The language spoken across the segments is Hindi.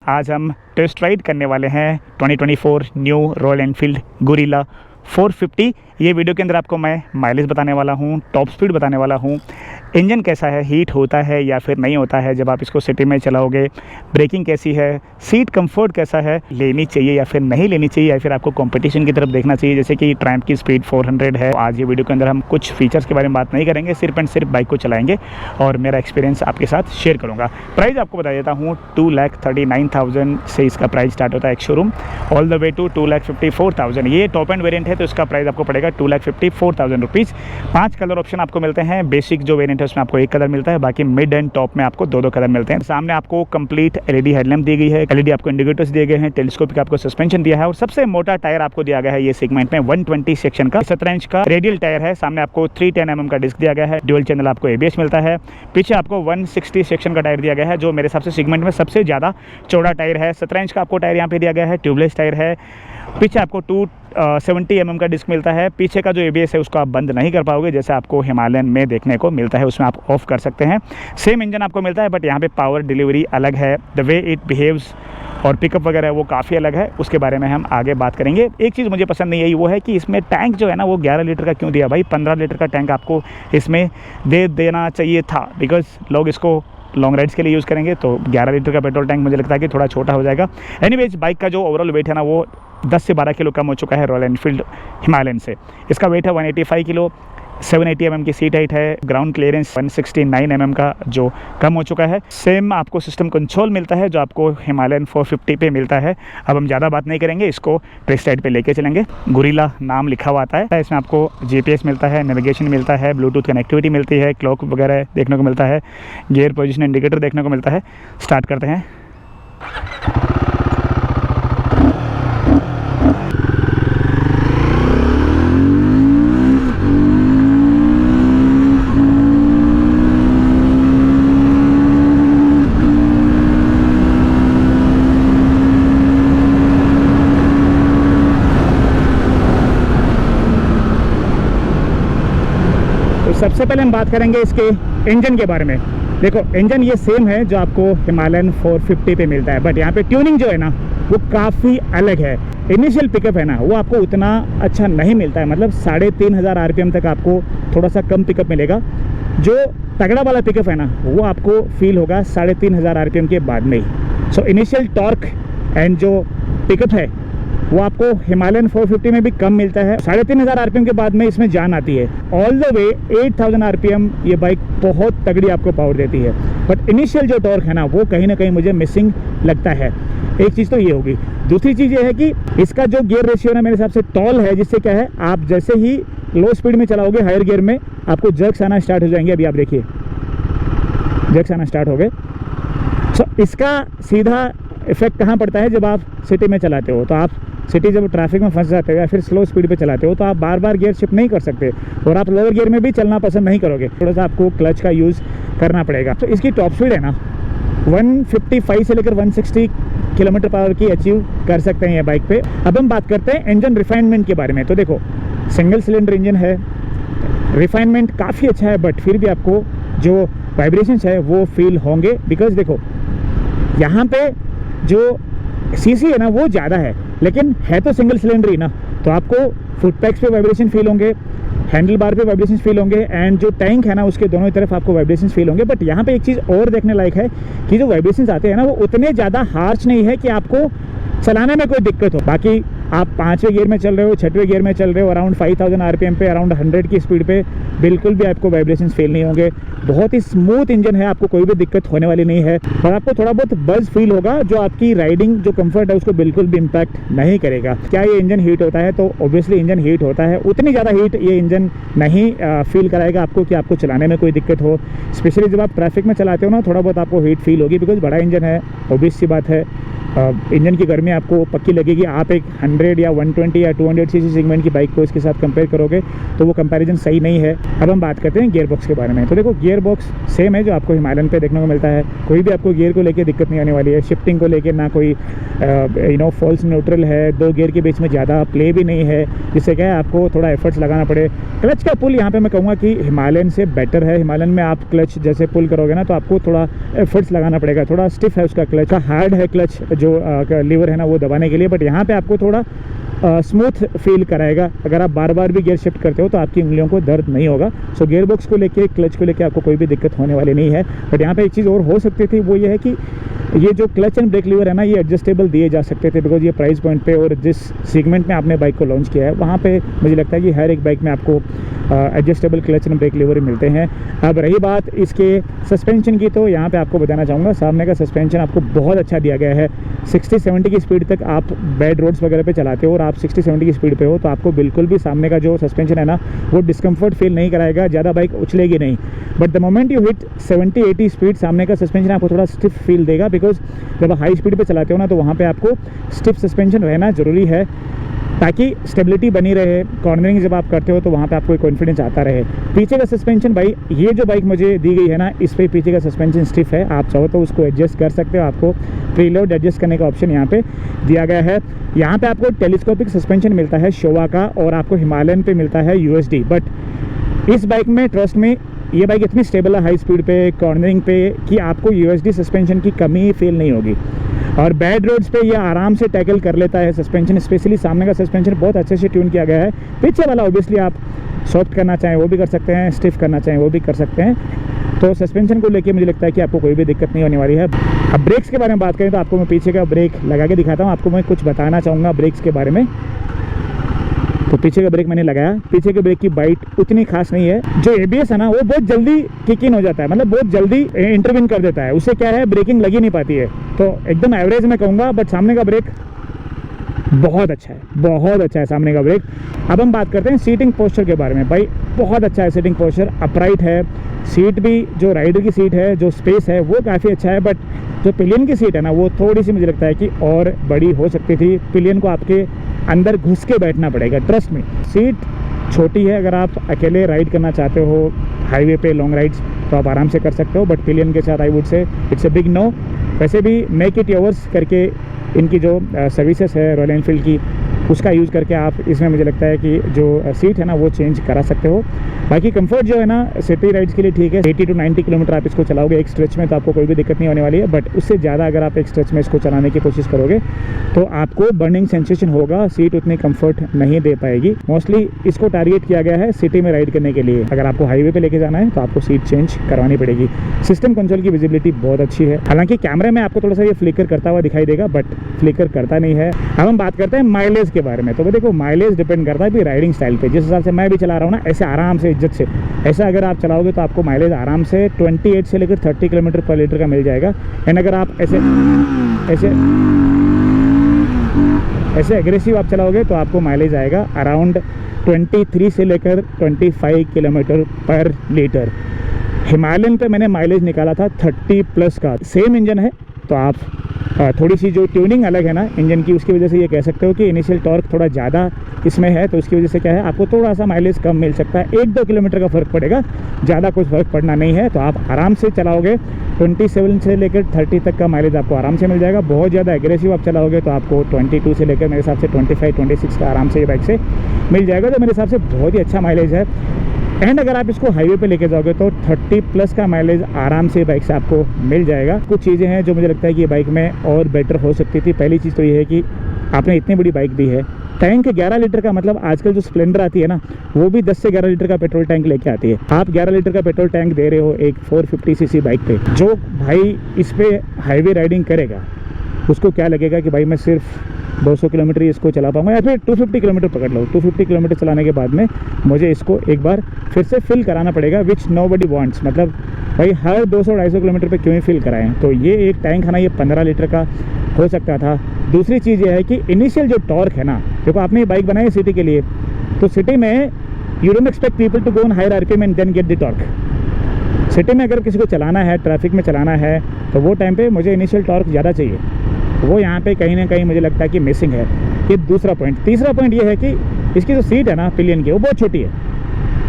आज हम टेस्ट राइड करने वाले हैं 2024 न्यू रॉयल एनफील्ड गुरिल्ला 450। ये वीडियो के अंदर आपको मैं माइलेज बताने वाला हूँ, टॉप स्पीड बताने वाला हूँ, इंजन कैसा है, हीट होता है या फिर नहीं होता है जब आप इसको सिटी में चलाओगे, ब्रेकिंग कैसी है, सीट कंफर्ट कैसा है, लेनी चाहिए या फिर नहीं लेनी चाहिए, या फिर आपको कंपटीशन की तरफ देखना चाहिए जैसे कि ट्रायम्फ की स्पीड 400 है। आज ये वीडियो के अंदर हम कुछ फीचर्स के बारे में बात नहीं करेंगे, सिर्फ एंड सिर्फ बाइक को चलाएंगे और मेरा एक्सपीरियंस आपके साथ शेयर करूँगा। प्राइस आपको बता देता हूँ, 2,39,000 से इसका प्राइस स्टार्ट होता है एक showroom, all the way to 2,54,000। ये टॉप एंड वेरिएंट है तो इसका प्राइस आपको पड़ेगा 2,54,000 रुपीज़। 5 कलर ऑप्शन आपको मिलते हैं। बेसिक जो वेरिएंट है उसमें आपको एक कलर मिलता है, बाकी मिड एंड टॉप में आपको दो कलर मिलते हैं। सामने आपको कंप्लीट एलईडी हेडलैम्प दी गई है, एलईडी आपको इंडिकेटर्स दिए गए हैं, टेलीस्कोपिक आपको सस्पेंशन दिया है और सबसे मोटा टायर आपको दिया गया है ये सेगमेंट में 120 सेक्शन का 17 इंच का रेडियल टायर है। सामने आपको 310 mm का डिस्क दिया गया है, ड्यूल चैनल आपको एबीएस मिलता है। पीछे आपको 160 सेक्शन का टायर दिया गया है जो मेरे हिसाब से सेगमेंट में सबसे ज़्यादा चौड़ा टायर है। 17 इंच का आपको टायर यहाँ पे दिया गया है, ट्यूबलेस टायर है। पीछे आपको 270 mm का डिस्क मिलता है। पीछे का जो एबीएस है उसको आप बंद नहीं कर पाओगे जैसे आपको हिमालयन में देखने को मिलता है, उसमें आप ऑफ कर सकते हैं। सेम इंजन आपको मिलता है बट यहाँ पे पावर डिलीवरी अलग है, द वे इट बिहेव्स और पिकअप वगैरह वो काफ़ी अलग है, उसके बारे में हम आगे बात करेंगे। एक चीज़ मुझे पसंद नहीं आई वो है कि इसमें टैंक जो है ना वो 11 लीटर का क्यों दिया भाई। 15 लीटर का टैंक आपको इसमें दे देना चाहिए था, बिकॉज लोग इसको लॉन्ग राइड्स के लिए यूज़ करेंगे तो 11 लीटर का पेट्रोल टैंक मुझे लगता है कि थोड़ा छोटा हो जाएगा। एनीवेज बाइक का जो ओवरऑल वेट है ना वो 10 से 12 किलो कम हो चुका है रॉयल एनफील्ड हिमालयन से। इसका वेट है 185 किलो, 780 mm की सीट हाइट है, ग्राउंड क्लियरेंस 169 mm का जो कम हो चुका है। सेम आपको सिस्टम कंट्रोल मिलता है जो आपको हिमालयन 450 पे मिलता है। अब हम ज़्यादा बात नहीं करेंगे, इसको टेस्ट राइड पे लेके चलेंगे। गुरिल्ला नाम लिखा हुआ आता है, इसमें आपको जीपीएस मिलता है, नेविगेशन मिलता है, ब्लूटूथ कनेक्टिविटी मिलती है, क्लॉक वगैरह देखने को मिलता है, गियर पोजिशन इंडिकेटर देखने को मिलता है। स्टार्ट करते हैं। सबसे पहले हम बात करेंगे इसके इंजन के बारे में। देखो इंजन ये सेम है जो आपको हिमालयन 450 पे मिलता है, बट यहाँ पे ट्यूनिंग जो है ना वो काफ़ी अलग है। इनिशियल पिकअप है ना वो आपको उतना अच्छा नहीं मिलता है, मतलब 3,500 RPM तक आपको थोड़ा सा कम पिकअप मिलेगा। जो तगड़ा वाला पिकअप है ना वो आपको फील होगा 3,500 RPM के बाद में ही। सो इनिशियल टॉर्क एंड जो पिकअप है वो आपको हिमालयन 450 में भी कम मिलता है। 3,500 RPM के बाद में इसमें जान आती है। ऑल द वे 8,000 RPM ये बाइक बहुत तगड़ी आपको पावर देती है, बट इनिशियल जो टॉर्क है ना वो कहीं ना कहीं मुझे मिसिंग लगता है। एक चीज़ तो ये होगी। दूसरी चीज़ ये है कि इसका जो गियर रेशियो ना मेरे हिसाब से टॉल है, जिससे क्या है आप जैसे ही लो स्पीड में चलाओगे हायर गियर में आपको जर्क्स आना स्टार्ट हो जाएंगे। अभी आप देखिए जर्क्स आना स्टार्ट हो गए। सो इसका सीधा इफेक्ट कहाँ पड़ता है, जब आप सिटी में चलाते हो तो आप सिटी जब ट्रैफिक में फंस जाते हो या फिर स्लो स्पीड पे चलाते हो तो आप बार बार गियर शिफ्ट नहीं कर सकते और आप लोअर गियर में भी चलना पसंद नहीं करोगे, थोड़ा सा आपको क्लच का यूज़ करना पड़ेगा। तो इसकी टॉप स्पीड है ना 155 से लेकर 160 किलोमीटर पर आवर की अचीव कर सकते हैं ये बाइक पे। अब हम बात करते हैं इंजन रिफाइनमेंट के बारे में। तो देखो सिंगल सिलेंडर इंजन है, रिफाइनमेंट काफ़ी अच्छा है, बट फिर भी आपको जो वाइब्रेशंस है वो फील होंगे, बिकॉज देखो यहाँ पे जो सीसी है ना वो ज़्यादा है लेकिन है तो सिंगल सिलेंडर ही ना, तो आपको फुट पैक्स पे वाइब्रेशन फील होंगे, हैंडल बार पे वाइब्रेशन फील होंगे एंड जो टैंक है ना उसके दोनों तरफ आपको वाइब्रेशन फील होंगे। बट यहाँ पे एक चीज़ और देखने लायक है कि जो वाइब्रेशन आते हैं ना वो उतने ज़्यादा हार्श नहीं है कि आपको चलाने में कोई दिक्कत हो। बाकी आप 5वें गियर में चल रहे हो, 6वें गियर में चल रहे हो, अराउंड 5,000 RPM पे, अराउंड 100 की स्पीड पे बिल्कुल भी आपको वाइब्रेशन फील नहीं होंगे। बहुत ही स्मूथ इंजन है, आपको कोई भी दिक्कत होने वाली नहीं है, पर आपको थोड़ा बहुत बज़ फील होगा जो आपकी राइडिंग जो कंफर्ट है उसको बिल्कुल भी इम्पैक्ट नहीं करेगा। क्या ये इंजन हीट होता है, तो ऑब्वियसली इंजन हीट होता है। उतनी ज़्यादा हीट ये इंजन नहीं फील कराएगा आपको कि आपको चलाने में कोई दिक्कत हो। स्पेशली जब आप ट्रैफिक में चलाते हो ना थोड़ा बहुत आपको हीट फील होगी, बिकॉज बड़ा इंजन है, ऑब्वियस सी बात है। इंजन की गर्मी आपको पक्की लगेगी। आप एक 100 या 120 या 200 सीसी सेगमेंट की बाइक को इसके साथ कंपेयर करोगे तो वो कंपैरिजन सही नहीं है। अब हम बात करते हैं गियर बॉक्स के बारे में। तो देखो गियर बॉक्स सेम है जो आपको हिमालयन पे देखने को मिलता है। कोई भी आपको गियर को लेके दिक्कत नहीं आने वाली है। शिफ्टिंग को लेके ना कोई फॉल्स न्यूट्रल है, दो गियर के बीच में ज़्यादा प्ले भी नहीं है, जिससे क्या है आपको थोड़ा एफर्ट्स लगाना पड़े। क्लच का पुल यहाँ पे मैं कहूँगा कि हिमालयन से बेटर है। हिमालयन में आप क्लच जैसे पुल करोगे ना तो आपको थोड़ा एफर्ट्स लगाना पड़ेगा, थोड़ा स्टिफ है उसका क्लच, का हार्ड है क्लच जो लीवर है ना वो दबाने के लिए। बट यहाँ पे आपको थोड़ा स्मूथ फील कराएगा। अगर आप बार बार भी गियर शिफ्ट करते हो तो आपकी उंगलियों को दर्द नहीं होगा। सो गियर बॉक्स को लेके, क्लच को लेके आपको कोई भी दिक्कत होने वाली नहीं है। बट यहाँ पे एक चीज़ और हो सकती थी, वो ये है कि ये जो क्लच एंड ब्रेक लीवर है ना ये एडजस्टेबल दिए जा सकते थे, बिकॉज ये प्राइस पॉइंट पे और जिस सेगमेंट में आपने बाइक को लॉन्च किया है वहाँ पे मुझे लगता है कि हर एक बाइक में आपको adjustable clutch and brake lever मिलते हैं। अब रही बात इसके सस्पेंशन की, तो यहाँ पे आपको बताना चाहूँगा सामने का सस्पेंशन आपको बहुत अच्छा दिया गया है। 60-70 की स्पीड तक आप बैड रोड्स वगैरह पे चलाते हो और आप 60-70 की स्पीड पे हो तो आपको बिल्कुल भी सामने का जो सस्पेंशन है ना वो डिस्कम्फर्ट फील नहीं कराएगा, ज़्यादा बाइक उछलेगी नहीं। But the moment you hit 70-80 speed, सामने का सस्पेंशन आपको थोड़ा स्टिफ फील देगा, बिकॉज जब हाई स्पीड पे चलाते हो ना तो वहाँ पे आपको स्टिफ सस्पेंशन रहना ज़रूरी है ताकि स्टेबिलिटी बनी रहे। कॉर्नरिंग जब आप करते हो तो वहाँ पे आपको कॉन्फिडेंस आता रहे। पीछे का सस्पेंशन भाई, ये जो बाइक मुझे दी गई है ना इस पे पीछे का सस्पेंशन स्टिफ है। आप चाहो तो उसको एडजस्ट कर सकते हो, आपको प्रीलोड एडजस्ट करने का ऑप्शन यहाँ पे दिया गया है। यहाँ पे आपको टेलीस्कोपिक सस्पेंशन मिलता है शोवा का और आपको हिमालयन पे मिलता है USD। बट इस बाइक में ट्रस्ट में ये बाइक इतनी स्टेबल है हाई स्पीड पे, कॉर्नरिंग पे, कि आपको USD सस्पेंशन की कमी फील नहीं होगी। और बैड रोड्स पे ये आराम से टैकल कर लेता है सस्पेंशन। स्पेशली सामने का सस्पेंशन बहुत अच्छे से ट्यून किया गया है। पीछे वाला ऑब्वियसली आप सॉफ्ट करना चाहें वो भी कर सकते हैं, स्टिफ करना चाहें वो भी कर सकते हैं। तो सस्पेंशन को लेके मुझे लगता है कि आपको कोई भी दिक्कत नहीं होने वाली है। अब ब्रेक्स के बारे में बात करें तो आपको मैं पीछे का ब्रेक लगा के दिखाता हूँ। आपको मैं कुछ बताना चाहूँगा ब्रेक्स के बारे में। तो पीछे का ब्रेक मैंने लगाया, पीछे के ब्रेक की बाइट उतनी खास नहीं है। जो ABS है ना वो बहुत जल्दी किक इन हो जाता है, मतलब बहुत जल्दी इंटरविन कर देता है, उससे क्या है ब्रेकिंग लगी नहीं पाती है। तो एकदम एवरेज मैं कहूँगा। बट सामने का ब्रेक बहुत अच्छा है, बहुत अच्छा है सामने का ब्रेक। अब हम बात करते हैं सीटिंग पोस्चर के बारे में। भाई बहुत अच्छा है सीटिंग पोस्चर, अपराइट है। सीट भी जो राइडर की सीट है, जो स्पेस है वो काफ़ी अच्छा है। बट जो पिलियन की सीट है ना वो थोड़ी सी मुझे लगता है कि और बड़ी हो सकती थी। पिलियन को आपके अंदर घुस के बैठना पड़ेगा, ट्रस्ट में। सीट छोटी है, अगर आप अकेले राइड करना चाहते हो हाईवे पे लॉन्ग राइड्स तो आप आराम से कर सकते हो। बट पिलियन के साथ I would say it's a big no. वैसे भी मेक इट योर्स करके इनकी जो सर्विसेज है रॉयल एनफील्ड की, उसका यूज़ करके आप इसमें मुझे लगता है कि जो सीट है ना वो चेंज करा सकते हो। बाकी कंफर्ट जो है ना सिटी राइड्स के लिए ठीक है। 80 to 90 किलोमीटर आप इसको चलाओगे एक स्ट्रेच में तो आपको कोई भी दिक्कत नहीं होने वाली है। बट उससे ज़्यादा अगर आप एक स्ट्रेच में इसको चलाने की कोशिश करोगे तो आपको बर्निंग सेंसेशन होगा, सीट उतनी कंफर्ट नहीं दे पाएगी। मोस्टली इसको टारगेट किया गया है सिटी में राइड करने के लिए। अगर आपको हाईवे पे लेके जाना है तो आपको सीट चेंज करवानी पड़ेगी। सिस्टम कंसोल की विजिबिलिटी बहुत अच्छी है, हालांकि कैमरे में आपको थोड़ा सा ये फ्लिकर करता हुआ दिखाई देगा बट फ्लिकर करता नहीं है। अब हम बात करते हैं माइलेज के बारे में। तो देखो माइलेज डिपेंड करता है भी राइडिंग स्टाइल पे। जिस हिसाब से मैं भी चला रहा हूँ ना ऐसे आराम से इज्जत से, ऐसा अगर आप चलाओगे तो आपको माइलेज आराम से 28 से लेकर 30 किलोमीटर पर लीटर का मिल जाएगा। एंड अगर आप ऐसे एग्रेसिव आप चलाओगे तो आपको माइलेज आएगा अराउंड 23 से लेकर 25 किलोमीटर पर लीटर। हिमालयन पे मैंने माइलेज निकाला था 30+ का। सेम इंजन है तो आप थोड़ी सी जो ट्यूनिंग अलग है ना इंजन की, उसकी वजह से ये कह सकते हो कि इनिशियल टॉर्क थोड़ा ज़्यादा इसमें है, तो उसकी वजह से क्या है आपको थोड़ा सा माइलेज कम मिल सकता है। 1-2 किलोमीटर का फ़र्क पड़ेगा, ज़्यादा कुछ फ़र्क पड़ना नहीं है। तो आप आराम से चलाओगे 27 से लेकर 30 तक का माइलेज आपको आराम से मिल जाएगा। बहुत ज़्यादा एग्रेसिव आप चलाओगे तो आपको 22 से लेकर मेरे हिसाब से 25-26 का आराम से ये बाइक से मिल जाएगा, जो मेरे हिसाब से बहुत ही अच्छा माइलेज है। एंड अगर आप इसको हाईवे पे लेके जाओगे तो 30+ का माइलेज आराम से बाइक से आपको मिल जाएगा। कुछ चीज़ें हैं जो मुझे लगता है कि ये बाइक में और बेटर हो सकती थी। पहली चीज़ तो ये है कि आपने इतनी बड़ी बाइक दी है, टैंक 11 लीटर का, मतलब आजकल जो स्प्लेंडर आती है ना वो भी 10 से 11 लीटर का पेट्रोल टैंक लेके आती है। आप 11 लीटर का पेट्रोल टैंक दे रहे हो एक 450cc बाइक पे। जो भाई इस पे हाईवे राइडिंग करेगा उसको क्या लगेगा कि भाई मैं सिर्फ 200 किलोमीटर ही इसको चला पाऊंगा, या फिर 250 किलोमीटर पकड़ लो। 250 किलोमीटर चलाने के बाद में मुझे इसको एक बार फिर से फिल कराना पड़ेगा, विच नोबडी वांट्स। मतलब भाई हर 200-250 किलोमीटर पे क्यों ही फिल कराएं। तो ये एक टैंक है ना ये 15 लीटर का हो सकता था। दूसरी चीज़ ये है कि इनिशियल जो टॉर्क है ना, देखो आपने ये बाइक बनाई है सिटी के लिए, तो सिटी में you don't expect people to go on higher RPM and then get the torque. City में अगर किसी को चलाना है, ट्रैफिक में चलाना है, तो वो टाइम पे मुझे इनिशियल टॉर्क ज़्यादा चाहिए। वो यहाँ पे कहीं ना कहीं मुझे लगता है कि मिसिंग है। ये दूसरा पॉइंट। तीसरा पॉइंट ये है कि इसकी जो सीट है ना पिलियन की, वो बहुत छोटी है।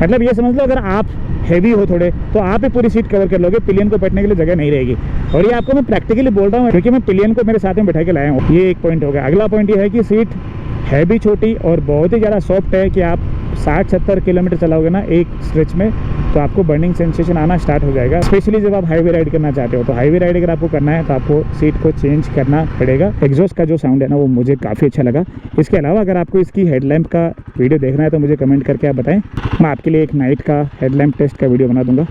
मतलब ये समझ लो अगर आप हैवी हो थोड़े तो आप ही पूरी सीट कवर कर लोगे, पिलियन को बैठने के लिए जगह नहीं रहेगी। और ये आपको मैं प्रैक्टिकली बोल रहा हूँ क्योंकि मैं पिलियन को मेरे साथ में बैठा के लाया हूँ। ये एक पॉइंट हो गया। अगला पॉइंट ये है कि सीट है भी छोटी और बहुत ही ज़्यादा सॉफ्ट है कि आप 60-70 किलोमीटर चलाओगे ना एक स्ट्रेच में तो आपको बर्निंग सेंसेशन आना स्टार्ट हो जाएगा। स्पेशली जब आप हाईवे राइड करना चाहते हो तो हाईवे राइड अगर आपको करना है तो आपको सीट को चेंज करना पड़ेगा। एग्जॉस्ट का जो साउंड है ना वो मुझे काफ़ी अच्छा लगा। इसके अलावा अगर आपको इसकी हेडलैम्प का वीडियो देखना है तो मुझे कमेंट करके आप बताएं, मैं आपके लिए एक नाइट का हेडलैम्प टेस्ट का वीडियो बना दूंगा।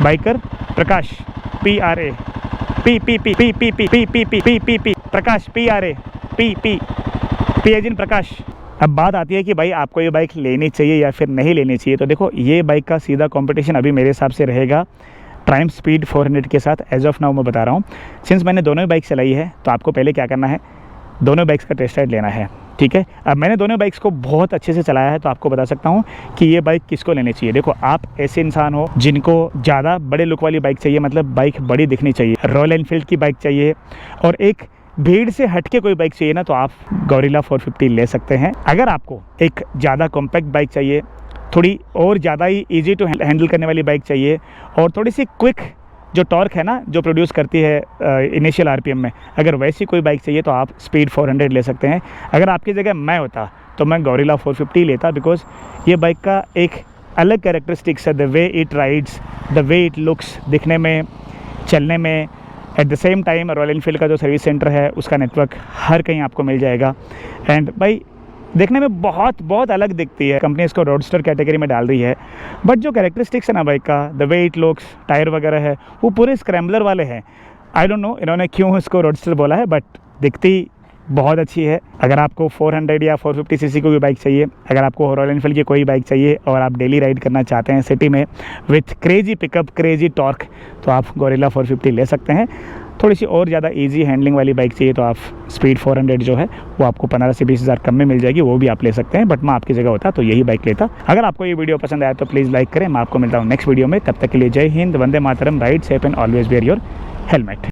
Biker Prakash PRA P Prakash PRA P as in Prakash. अब बात आती है कि भाई आपको ये बाइक लेनी चाहिए या फिर नहीं लेनी चाहिए। तो देखो ये बाइक का सीधा कंपटीशन अभी मेरे हिसाब से रहेगा ट्रायम्फ स्पीड 400 के साथ। एज ऑफ नाउ मैं बता रहा हूँ, सिंस मैंने दोनों ही बाइक चलाई है तो आपको पहले क्या करना है, दोनों बाइक्स का टेस्ट राइड लेना है। ठीक है, अब मैंने दोनों बाइक्स को बहुत अच्छे से चलाया है तो आपको बता सकता हूँ कि ये बाइक किसको लेनी चाहिए। देखो आप ऐसे इंसान हो जिनको ज़्यादा बड़े लुक वाली बाइक चाहिए, मतलब बाइक बड़ी दिखनी चाहिए, रॉयल एनफील्ड की बाइक चाहिए, और एक भीड़ से हटके कोई बाइक चाहिए ना तो आप गॉरिल्ला 450 ले सकते हैं। अगर आपको एक ज़्यादा कॉम्पैक्ट बाइक चाहिए, थोड़ी और ज़्यादा ही ईजी टू हैंडल करने वाली बाइक चाहिए, और थोड़ी सी क्विक जो टॉर्क है ना जो प्रोड्यूस करती है इनिशियल RPM में, अगर वैसी कोई बाइक चाहिए तो आप स्पीड 400 ले सकते हैं। अगर आपकी जगह मैं होता तो मैं गॉरिल्ला 450 लेता, बिकॉज ये बाइक का एक अलग कैरेक्टरिस्टिक्स है, the way it rides, the way it looks, दिखने में, चलने में। At the same time royal Enfield का जो सर्विस सेंटर है उसका नेटवर्क हर कहीं आपको मिल जाएगा। एंड भाई देखने में बहुत बहुत अलग दिखती है। कंपनी इसको रोडस्टर कैटेगरी में डाल रही है, बट जो कैरेक्टरिस्टिक्स है ना बाइक का, the way it looks, tyre वगैरह है, वो पूरे स्क्रैम्बलर वाले हैं। आई डोंट नो इन्होंने क्यों इसको रोडस्टर बोला है, बट दिखती बहुत अच्छी है। अगर आपको 400 या 450 सीसी की कोई बाइक चाहिए, अगर आपको रॉयल एनफील्ड की कोई बाइक चाहिए और आप डेली राइड करना चाहते हैं सिटी में with crazy pickup, crazy torque, तो आप गॉरिल्ला 450 ले सकते हैं। थोड़ी सी और ज़्यादा इजी हैंडलिंग वाली बाइक चाहिए तो आप स्पीड 400 जो है वो आपको 15 से 20 हज़ार कम में मिल जाएगी, वो भी आप ले सकते हैं। बट मैं आपकी जगह होता तो यही बाइक लेता। अगर आपको ये वीडियो पसंद आया तो प्लीज़ लाइक करें। मैं आपको मिलता हूँ नेक्स्ट वीडियो में। तब तक के लिए जय हिंद, वंदे मातरम, ride safe and always wear your helmet.